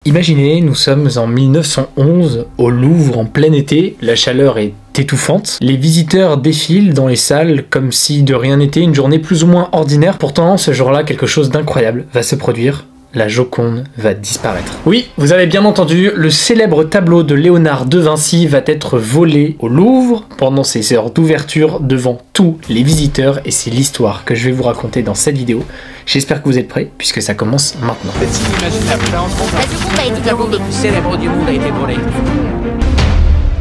Imaginez, nous sommes en 1911 au Louvre en plein été, la chaleur est étouffante. Les visiteurs défilent dans les salles comme si de rien n'était, une journée plus ou moins ordinaire. Pourtant, ce jour-là, quelque chose d'incroyable va se produire. La Joconde va disparaître. Oui, vous avez bien entendu, le célèbre tableau de Léonard de Vinci va être volé au Louvre pendant ses heures d'ouverture devant tous les visiteurs et c'est l'histoire que je vais vous raconter dans cette vidéo. J'espère que vous êtes prêts puisque ça commence maintenant. C'est inimaginable. La Joconde a été Le tableau le plus célèbre du monde a été volé.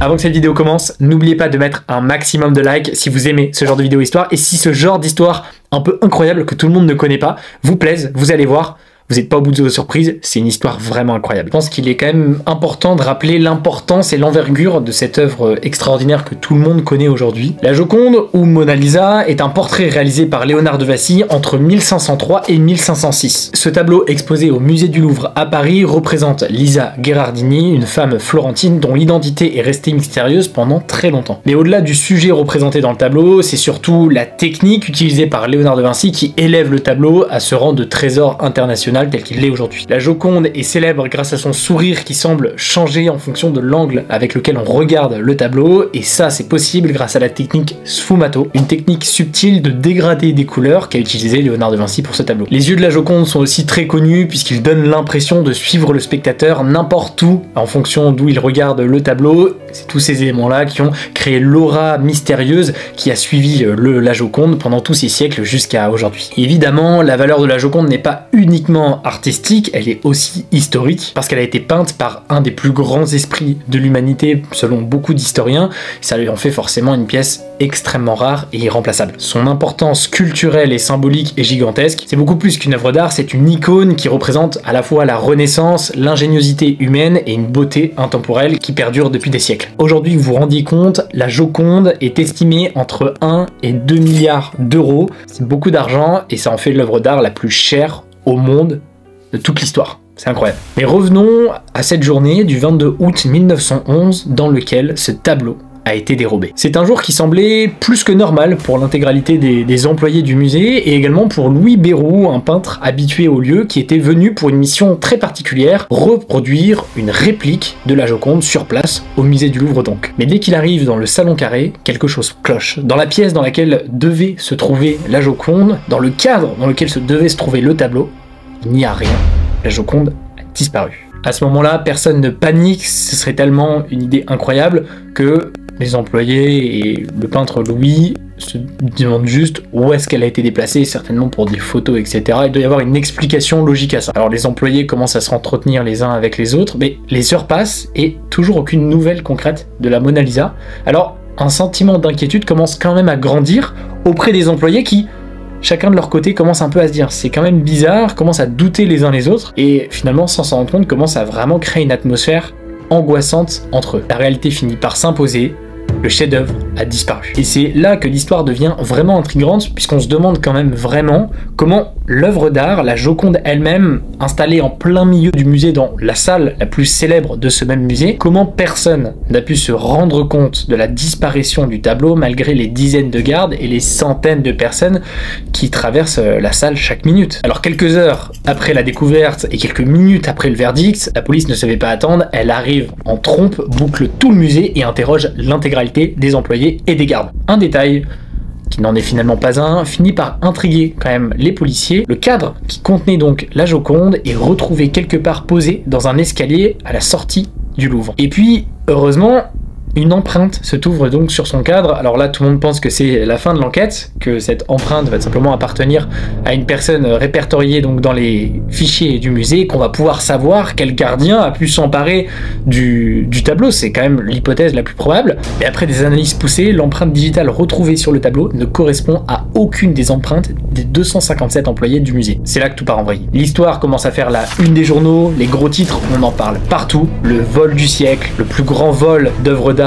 Avant que cette vidéo commence, n'oubliez pas de mettre un maximum de likes si vous aimez ce genre de vidéo histoire et si ce genre d'histoire un peu incroyable que tout le monde ne connaît pas vous plaise, vous allez voir. Vous n'êtes pas au bout de vos surprises, c'est une histoire vraiment incroyable. Je pense qu'il est quand même important de rappeler l'importance et l'envergure de cette œuvre extraordinaire que tout le monde connaît aujourd'hui. La Joconde, ou Mona Lisa, est un portrait réalisé par Léonard de Vinci entre 1503 et 1506. Ce tableau exposé au musée du Louvre à Paris représente Lisa Gherardini, une femme florentine dont l'identité est restée mystérieuse pendant très longtemps. Mais au-delà du sujet représenté dans le tableau, c'est surtout la technique utilisée par Léonard de Vinci qui élève le tableau à ce rang de trésor international tel qu'il l'est aujourd'hui. La Joconde est célèbre grâce à son sourire qui semble changer en fonction de l'angle avec lequel on regarde le tableau, et ça c'est possible grâce à la technique sfumato, une technique subtile de dégradé des couleurs qu'a utilisé Léonard de Vinci pour ce tableau. Les yeux de la Joconde sont aussi très connus puisqu'ils donnent l'impression de suivre le spectateur n'importe où en fonction d'où il regarde le tableau. C'est tous ces éléments-là qui ont créé l'aura mystérieuse qui a suivi la Joconde pendant tous ces siècles jusqu'à aujourd'hui. Évidemment, la valeur de la Joconde n'est pas uniquement artistique, elle est aussi historique parce qu'elle a été peinte par un des plus grands esprits de l'humanité selon beaucoup d'historiens. Ça lui en fait forcément une pièce extrêmement rare et irremplaçable. Son importance culturelle et symbolique est gigantesque. C'est beaucoup plus qu'une œuvre d'art, c'est une icône qui représente à la fois la Renaissance, l'ingéniosité humaine et une beauté intemporelle qui perdure depuis des siècles. Aujourd'hui, vous vous rendiez compte, la Joconde est estimée entre 1 et 2 milliards d'euros. C'est beaucoup d'argent et ça en fait l'œuvre d'art la plus chère au monde de toute l'histoire. C'est incroyable. Mais revenons à cette journée du 22 août 1911 dans lequel ce tableau a été dérobé. C'est un jour qui semblait plus que normal pour l'intégralité des employés du musée et également pour Louis Béroux, un peintre habitué au lieu qui était venu pour une mission très particulière, reproduire une réplique de la Joconde sur place au musée du Louvre donc. Mais dès qu'il arrive dans le salon carré, quelque chose cloche. Dans la pièce dans laquelle devait se trouver la Joconde, dans le cadre dans lequel devait se trouver le tableau, il n'y a rien. La Joconde a disparu. À ce moment-là, personne ne panique, ce serait tellement une idée incroyable que les employés et le peintre Louis se demandent juste où est-ce qu'elle a été déplacée, certainement pour des photos, etc. Il doit y avoir une explication logique à ça. Alors les employés commencent à se entretenir les uns avec les autres, mais les heures passent et toujours aucune nouvelle concrète de la Mona Lisa. Alors un sentiment d'inquiétude commence quand même à grandir auprès des employés qui, chacun de leur côté, commence un peu à se dire c'est quand même bizarre, commence à douter les uns les autres, et finalement, sans s'en rendre compte, commence à vraiment créer une atmosphère angoissante entre eux. La réalité finit par s'imposer, le chef-d'œuvre a disparu. Et c'est là que l'histoire devient vraiment intrigante, puisqu'on se demande quand même vraiment comment l'œuvre d'art, la Joconde elle-même, installée en plein milieu du musée dans la salle la plus célèbre de ce même musée, comment personne n'a pu se rendre compte de la disparition du tableau malgré les dizaines de gardes et les centaines de personnes qui traversent la salle chaque minute. Alors quelques heures après la découverte et quelques minutes après le verdict, la police ne savait pas attendre, elle arrive en trompe, boucle tout le musée et interroge l'intégralité des employés et des gardes. Un détail qui n'en est finalement pas un, finit par intriguer quand même les policiers. Le cadre qui contenait donc la Joconde est retrouvé quelque part posé dans un escalier à la sortie du Louvre. Et puis, heureusement, une empreinte se trouve donc sur son cadre. Alors là, tout le monde pense que c'est la fin de l'enquête, que cette empreinte va simplement appartenir à une personne répertoriée donc dans les fichiers du musée, qu'on va pouvoir savoir quel gardien a pu s'emparer du tableau. C'est quand même l'hypothèse la plus probable. Mais après des analyses poussées, l'empreinte digitale retrouvée sur le tableau ne correspond à aucune des empreintes des 257 employés du musée. C'est là que tout part en vrille. L'histoire commence à faire la une des journaux, les gros titres, on en parle partout. Le vol du siècle, le plus grand vol d'œuvres d'art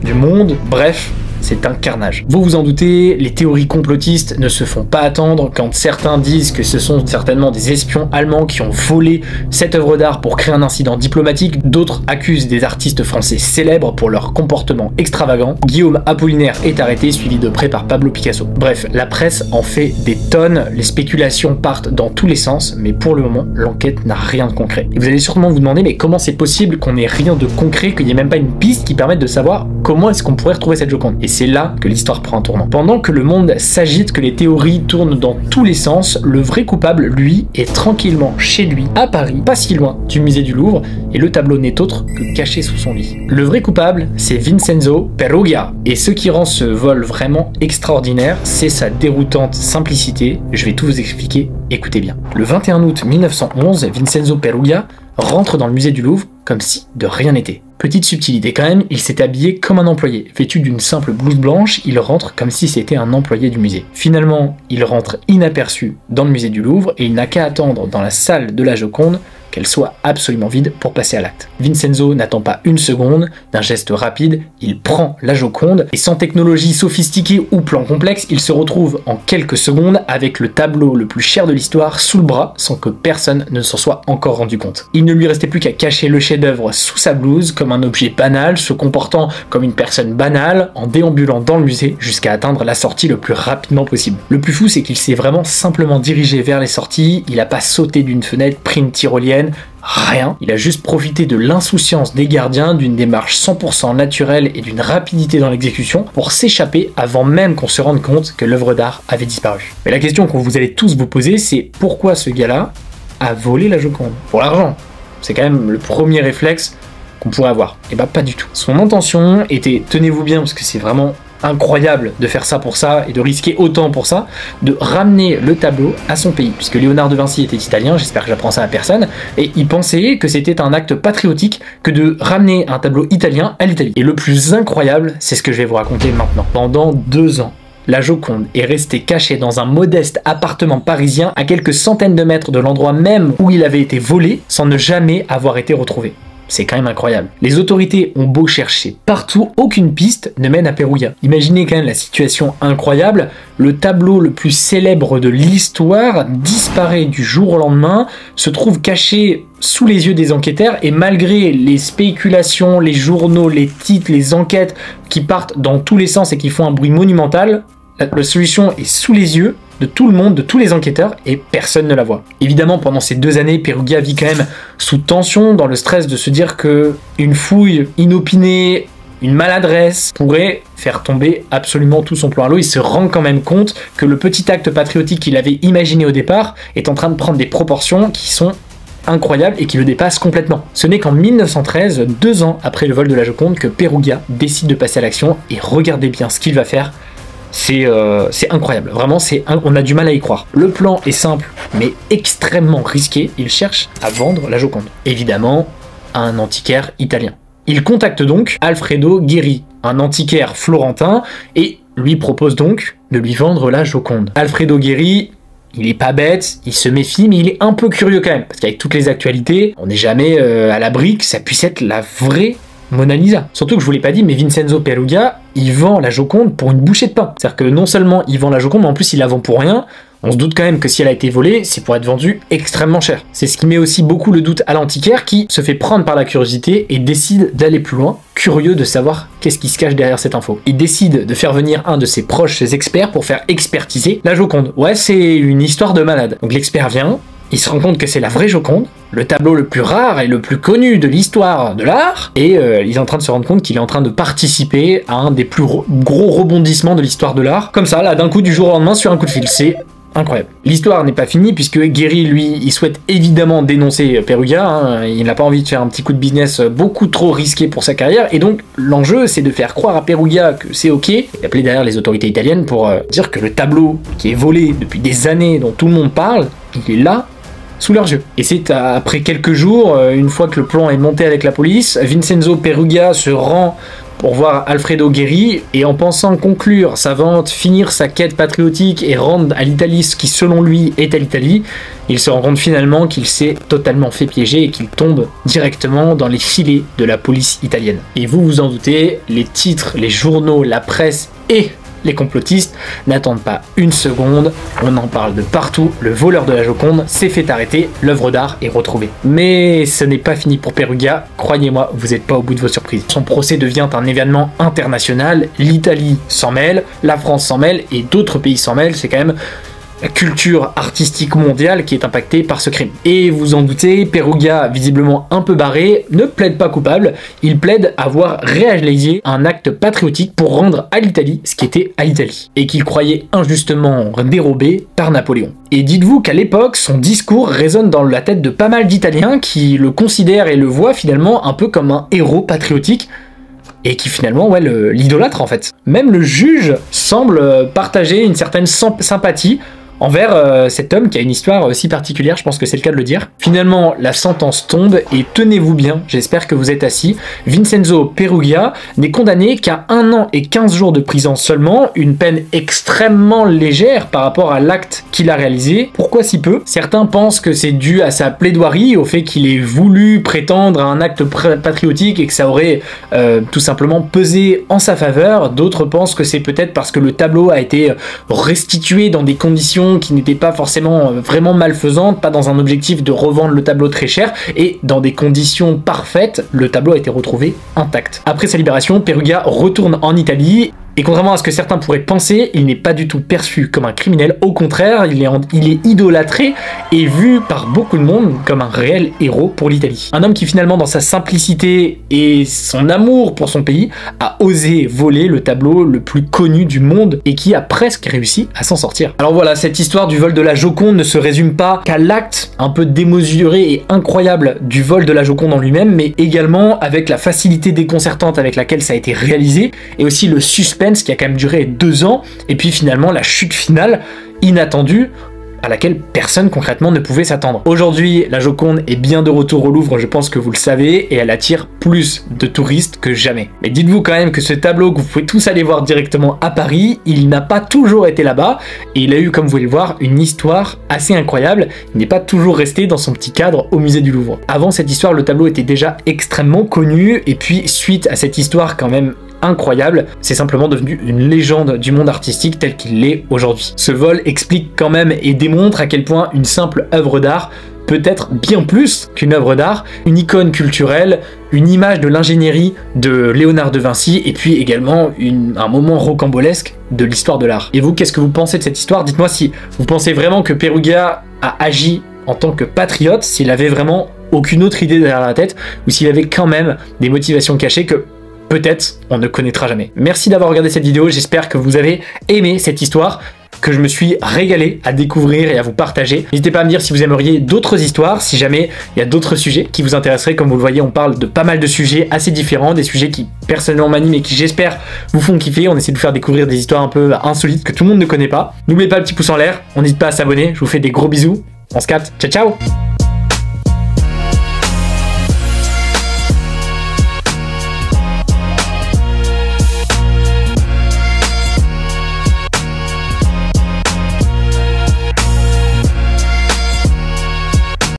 du monde, bref, c'est un carnage. Vous vous en doutez, les théories complotistes ne se font pas attendre quand certains disent que ce sont certainement des espions allemands qui ont volé cette œuvre d'art pour créer un incident diplomatique, d'autres accusent des artistes français célèbres pour leur comportement extravagant. Guillaume Apollinaire est arrêté, suivi de près par Pablo Picasso. Bref, la presse en fait des tonnes, les spéculations partent dans tous les sens, mais pour le moment, l'enquête n'a rien de concret. Et vous allez sûrement vous demander, mais comment c'est possible qu'on ait rien de concret, qu'il n'y ait même pas une piste qui permette de savoir comment est-ce qu'on pourrait retrouver cette Joconde? Et c'est là que l'histoire prend un tournant. Pendant que le monde s'agite, que les théories tournent dans tous les sens, le vrai coupable, lui, est tranquillement chez lui, à Paris, pas si loin du musée du Louvre, et le tableau n'est autre que caché sous son lit. Le vrai coupable, c'est Vincenzo Perugia. Et ce qui rend ce vol vraiment extraordinaire, c'est sa déroutante simplicité. Je vais tout vous expliquer, écoutez bien. Le 21 août 1911, Vincenzo Perugia rentre dans le musée du Louvre comme si de rien n'était. Petite subtilité quand même, il s'est habillé comme un employé. Vêtu d'une simple blouse blanche, il rentre comme si c'était un employé du musée. Finalement, il rentre inaperçu dans le musée du Louvre et il n'a qu'à attendre dans la salle de la Joconde qu'elle soit absolument vide pour passer à l'acte. Vincenzo n'attend pas une seconde, d'un geste rapide, il prend la Joconde et sans technologie sophistiquée ou plan complexe, il se retrouve en quelques secondes avec le tableau le plus cher de l'histoire sous le bras sans que personne ne s'en soit encore rendu compte. Il ne lui restait plus qu'à cacher le chef-d'œuvre sous sa blouse comme un objet banal, se comportant comme une personne banale en déambulant dans le musée jusqu'à atteindre la sortie le plus rapidement possible. Le plus fou, c'est qu'il s'est vraiment simplement dirigé vers les sorties, il n'a pas sauté d'une fenêtre, pris une tyrolienne, rien. Il a juste profité de l'insouciance des gardiens, d'une démarche 100% naturelle et d'une rapidité dans l'exécution pour s'échapper avant même qu'on se rende compte que l'œuvre d'art avait disparu. Mais la question que vous allez tous vous poser, c'est pourquoi ce gars-là a volé la Joconde? Pour l'argent. C'est quand même le premier réflexe qu'on pourrait avoir. Et bah pas du tout. Son intention était, tenez-vous bien parce que c'est vraiment incroyable de faire ça pour ça et de risquer autant pour ça, de ramener le tableau à son pays, puisque Léonard de Vinci était italien, j'espère que j'apprends ça à personne, et il pensait que c'était un acte patriotique que de ramener un tableau italien à l'Italie. Et le plus incroyable, c'est ce que je vais vous raconter maintenant. Pendant 2 ans, la Joconde est restée cachée dans un modeste appartement parisien à quelques centaines de mètres de l'endroit même où il avait été volé, sans ne jamais avoir été retrouvé. C'est quand même incroyable. Les autorités ont beau chercher partout, aucune piste ne mène à Perugia. Imaginez quand même la situation incroyable, le tableau le plus célèbre de l'histoire disparaît du jour au lendemain, se trouve caché sous les yeux des enquêteurs et malgré les spéculations, les journaux, les titres, les enquêtes qui partent dans tous les sens et qui font un bruit monumental, la solution est sous les yeux de tout le monde, de tous les enquêteurs, et personne ne la voit. Évidemment, pendant ces 2 années, Perugia vit quand même sous tension, dans le stress de se dire que une fouille inopinée, une maladresse pourrait faire tomber absolument tout son plan à l'eau. Il se rend quand même compte que le petit acte patriotique qu'il avait imaginé au départ est en train de prendre des proportions qui sont incroyables et qui le dépassent complètement. Ce n'est qu'en 1913, 2 ans après le vol de la Joconde, que Perugia décide de passer à l'action, et regardez bien ce qu'il va faire. C'est incroyable, vraiment on a du mal à y croire. Le plan est simple mais extrêmement risqué, il cherche à vendre la Joconde, évidemment à un antiquaire italien. Il contacte donc Alfredo Gheri, un antiquaire florentin, et lui propose donc de lui vendre la Joconde. Alfredo Gheri, il est pas bête, il se méfie, mais il est un peu curieux quand même, parce qu'avec toutes les actualités, on n'est jamais à l'abri que ça puisse être la vraie Mona Lisa. Surtout que je vous l'ai pas dit, mais Vincenzo Perugia, il vend la Joconde pour une bouchée de pain. C'est-à-dire que non seulement il vend la Joconde, mais en plus il la vend pour rien. On se doute quand même que si elle a été volée, c'est pour être vendue extrêmement cher. C'est ce qui met aussi beaucoup le doute à l'antiquaire qui se fait prendre par la curiosité et décide d'aller plus loin, curieux de savoir qu'est-ce qui se cache derrière cette info. Il décide de faire venir un de ses proches experts pour faire expertiser la Joconde. Ouais, c'est une histoire de malade. Donc l'expert vient, il se rend compte que c'est la vraie Joconde, le tableau le plus rare et le plus connu de l'histoire de l'art, et il est en train de se rendre compte qu'il est en train de participer à un des plus gros rebondissements de l'histoire de l'art, comme ça, là, d'un coup, du jour au lendemain, sur un coup de fil. C'est incroyable. L'histoire n'est pas finie, puisque Gheri, lui, il souhaite évidemment dénoncer Perugia, hein. Il n'a pas envie de faire un petit coup de business beaucoup trop risqué pour sa carrière, et donc l'enjeu, c'est de faire croire à Perugia que c'est ok, et d'appeler derrière les autorités italiennes pour dire que le tableau qui est volé depuis des années, dont tout le monde parle, il est là, sous leurs yeux. Et c'est après quelques jours, une fois que le plan est monté avec la police, Vincenzo Perugia se rend pour voir Alfredo Gheri, et en pensant conclure sa vente, finir sa quête patriotique et rendre à l'Italie ce qui selon lui est à l'Italie, il se rend compte finalement qu'il s'est totalement fait piéger et qu'il tombe directement dans les filets de la police italienne. Et vous vous en doutez, les titres, les journaux, la presse et les complotistes n'attendent pas une seconde, on en parle de partout, le voleur de la Joconde s'est fait arrêter, l'œuvre d'art est retrouvée. Mais ce n'est pas fini pour Perugia, croyez-moi, vous n'êtes pas au bout de vos surprises. Son procès devient un événement international, l'Italie s'en mêle, la France s'en mêle et d'autres pays s'en mêlent, c'est quand même la culture artistique mondiale qui est impactée par ce crime. Et vous en doutez, Perugia, visiblement un peu barré, ne plaide pas coupable, il plaide avoir réalisé un acte patriotique pour rendre à l'Italie ce qui était à l'Italie, et qu'il croyait injustement dérobé par Napoléon. Et dites-vous qu'à l'époque, son discours résonne dans la tête de pas mal d'Italiens qui le considèrent et le voient finalement un peu comme un héros patriotique, et qui finalement, ouais, l'idolâtre en fait. Même le juge semble partager une certaine sympathie envers cet homme qui a une histoire si particulière, je pense que c'est le cas de le dire. Finalement, la sentence tombe et tenez-vous bien, j'espère que vous êtes assis, Vincenzo Perugia n'est condamné qu'à 1 an et 15 jours de prison seulement, une peine extrêmement légère par rapport à l'acte qu'il a réalisé. Pourquoi si peu? Certains pensent que c'est dû à sa plaidoirie, au fait qu'il ait voulu prétendre à un acte patriotique et que ça aurait tout simplement pesé en sa faveur. D'autres pensent que c'est peut-être parce que le tableau a été restitué dans des conditions qui n'était pas forcément vraiment malfaisante, pas dans un objectif de revendre le tableau très cher, et dans des conditions parfaites, le tableau a été retrouvé intact. Après sa libération, Perugia retourne en Italie, et contrairement à ce que certains pourraient penser, il n'est pas du tout perçu comme un criminel, au contraire, il est idolâtré et vu par beaucoup de monde comme un réel héros pour l'Italie. Un homme qui finalement, dans sa simplicité et son amour pour son pays, a osé voler le tableau le plus connu du monde et qui a presque réussi à s'en sortir. Alors voilà, cette histoire du vol de la Joconde ne se résume pas qu'à l'acte un peu démesuré et incroyable du vol de la Joconde en lui-même, mais également avec la facilité déconcertante avec laquelle ça a été réalisé, et aussi le suspense qui a quand même duré 2 ans, et puis finalement la chute finale inattendue à laquelle personne concrètement ne pouvait s'attendre. Aujourd'hui, la Joconde est bien de retour au Louvre, je pense que vous le savez, et elle attire plus de touristes que jamais. Mais dites-vous quand même que ce tableau que vous pouvez tous aller voir directement à Paris, il n'a pas toujours été là-bas, et il a eu, comme vous pouvez le voir, une histoire assez incroyable. Il n'est pas toujours resté dans son petit cadre au musée du Louvre. Avant cette histoire, le tableau était déjà extrêmement connu, et puis suite à cette histoire quand même incroyable, c'est simplement devenu une légende du monde artistique tel qu'il l'est aujourd'hui. Ce vol explique quand même et démontre à quel point une simple œuvre d'art peut être bien plus qu'une œuvre d'art, une icône culturelle, une image de l'ingénierie de Léonard de Vinci, et puis également un moment rocambolesque de l'histoire de l'art. Et vous, qu'est-ce que vous pensez de cette histoire? Dites-moi si vous pensez vraiment que Perugia a agi en tant que patriote, s'il avait vraiment aucune autre idée derrière la tête, ou s'il avait quand même des motivations cachées que peut-être on ne connaîtra jamais. Merci d'avoir regardé cette vidéo, j'espère que vous avez aimé cette histoire que je me suis régalé à découvrir et à vous partager. N'hésitez pas à me dire si vous aimeriez d'autres histoires, si jamais il y a d'autres sujets qui vous intéresseraient. Comme vous le voyez, on parle de pas mal de sujets assez différents, des sujets qui personnellement m'animent et qui j'espère vous font kiffer. On essaie de vous faire découvrir des histoires un peu insolites que tout le monde ne connaît pas. N'oubliez pas le petit pouce en l'air, on n'hésite pas à s'abonner, je vous fais des gros bisous, on se capte, ciao ciao.